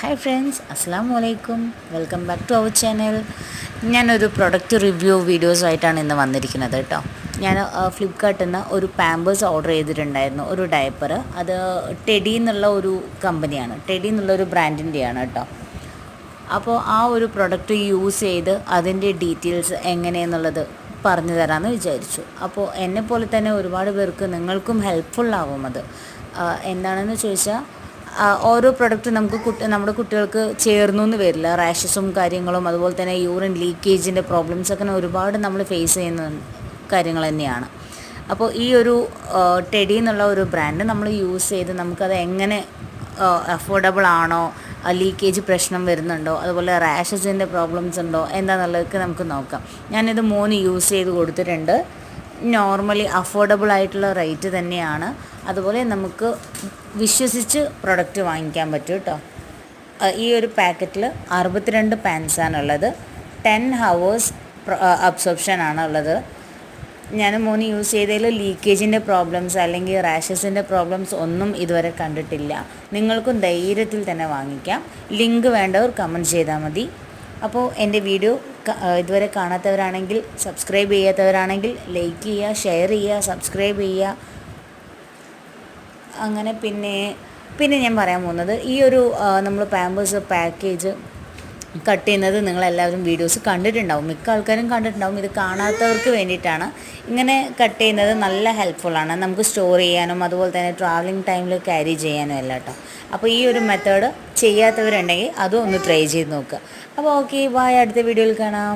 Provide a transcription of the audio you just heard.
Hi friends, അസ്സാം വലൈക്കും. Welcome back to our channel. ഞാനൊരു പ്രൊഡക്റ്റ് റിവ്യൂ വീഡിയോസുമായിട്ടാണ് ഇന്ന് വന്നിരിക്കുന്നത് കേട്ടോ. ഞാൻ ഫ്ലിപ്കാർട്ടിൽ നിന്ന് ഒരു പാമ്പേഴ്സ് ഓർഡർ ചെയ്തിട്ടുണ്ടായിരുന്നു, ഒരു ഡയപ്പർ. അത് ടെഡി എന്നുള്ള ഒരു കമ്പനിയാണ്, ടെഡി എന്നുള്ളൊരു ബ്രാൻഡിൻ്റെയാണ് കേട്ടോ. അപ്പോൾ ആ ഒരു പ്രൊഡക്റ്റ് യൂസ് ചെയ്ത് അതിൻ്റെ ഡീറ്റെയിൽസ് എങ്ങനെയെന്നുള്ളത് പറഞ്ഞു തരാമെന്ന് വിചാരിച്ചു. അപ്പോൾ എന്നെപ്പോലെ തന്നെ ഒരുപാട് പേർക്ക് നിങ്ങൾക്കും ഹെൽപ്ഫുള്ളാവും അത്. എന്താണെന്ന് ചോദിച്ചാൽ, ഓരോ പ്രൊഡക്റ്റ് നമ്മുടെ കുട്ടികൾക്ക് ചേർന്നു എന്ന് വരില്ല. റാഷസും കാര്യങ്ങളും, അതുപോലെ തന്നെ യൂറിൻ ലീക്കേജിൻ്റെ പ്രോബ്ലംസൊക്കെ ഒരുപാട് നമ്മൾ ഫേസ് ചെയ്യുന്ന കാര്യങ്ങൾ തന്നെയാണ്. അപ്പോൾ ഈ ഒരു ടെഡി എന്നുള്ള ഒരു ബ്രാൻഡ് നമ്മൾ യൂസ് ചെയ്ത് നമുക്കത് എങ്ങനെ അഫോർഡബിൾ ആണോ, ലീക്കേജ് പ്രശ്നം വരുന്നുണ്ടോ, അതുപോലെ റാഷസിൻ്റെ പ്രോബ്ലംസ് ഉണ്ടോ എന്താണെന്നുള്ളതൊക്കെ നമുക്ക് നോക്കാം. ഞാനിത് 3 യൂസ് ചെയ്ത് കൊടുത്തിട്ടുണ്ട്. നോർമലി അഫോർഡബിൾ ആയിട്ടുള്ള റേറ്റ് തന്നെയാണ്. അതുപോലെ നമുക്ക് വിശ്വസിച്ച് പ്രൊഡക്റ്റ് വാങ്ങിക്കാൻ പറ്റും കേട്ടോ. ഈ ഒരു പാക്കറ്റിൽ 62 പാൻസാണുള്ളത്. 10 hours അബ്സോർപ്ഷൻ ഉള്ളത്. ഞാൻ 3 യൂസ് ചെയ്തതിൽ ലീക്കേജിൻ്റെ പ്രോബ്ലംസ് അല്ലെങ്കിൽ റാഷസിൻ്റെ പ്രോബ്ലംസ് ഒന്നും ഇതുവരെ കണ്ടിട്ടില്ല. നിങ്ങൾക്കും ധൈര്യത്തിൽ തന്നെ വാങ്ങിക്കാം. ലിങ്ക് വേണ്ടവർ കമൻറ്റ് ചെയ്താൽ മതി. അപ്പോൾ എൻ്റെ വീഡിയോ ഇതുവരെ കാണാത്തവരാണെങ്കിൽ, സബ്സ്ക്രൈബ് ചെയ്യാത്തവരാണെങ്കിൽ ലൈക്ക് ചെയ്യുക, ഷെയർ ചെയ്യുക, സബ്സ്ക്രൈബ് ചെയ്യുക. അങ്ങനെ പിന്നെ ഞാൻ പറയാൻ പോകുന്നത്, ഈ ഒരു നമ്മൾ പാമ്പേഴ്സ് പാക്കേജ് കട്ട് ചെയ്യുന്നത് നിങ്ങളെല്ലാവരും വീഡിയോസ് കണ്ടിട്ടുണ്ടാവും, മിക്ക ആൾക്കാരും കണ്ടിട്ടുണ്ടാവും. ഇത് കാണാത്തവർക്ക് വേണ്ടിയിട്ടാണ്. ഇങ്ങനെ കട്ട് ചെയ്യുന്നത് നല്ല ഹെൽപ്ഫുള്ളാണ്. നമുക്ക് സ്റ്റോർ ചെയ്യാനും അതുപോലെ തന്നെ ട്രാവലിംഗ് ടൈമിൽ ക്യാരി ചെയ്യാനും എല്ലാം കേട്ടോ. അപ്പോൾ ഈ ഒരു മെത്തേഡ് ചെയ്യാത്തവരുണ്ടെങ്കിൽ അതും ഒന്ന് ട്രൈ ചെയ്ത് നോക്കുക. അപ്പോൾ ഓക്കെ, ബൈ, അടുത്ത വീഡിയോയിൽ കാണാം.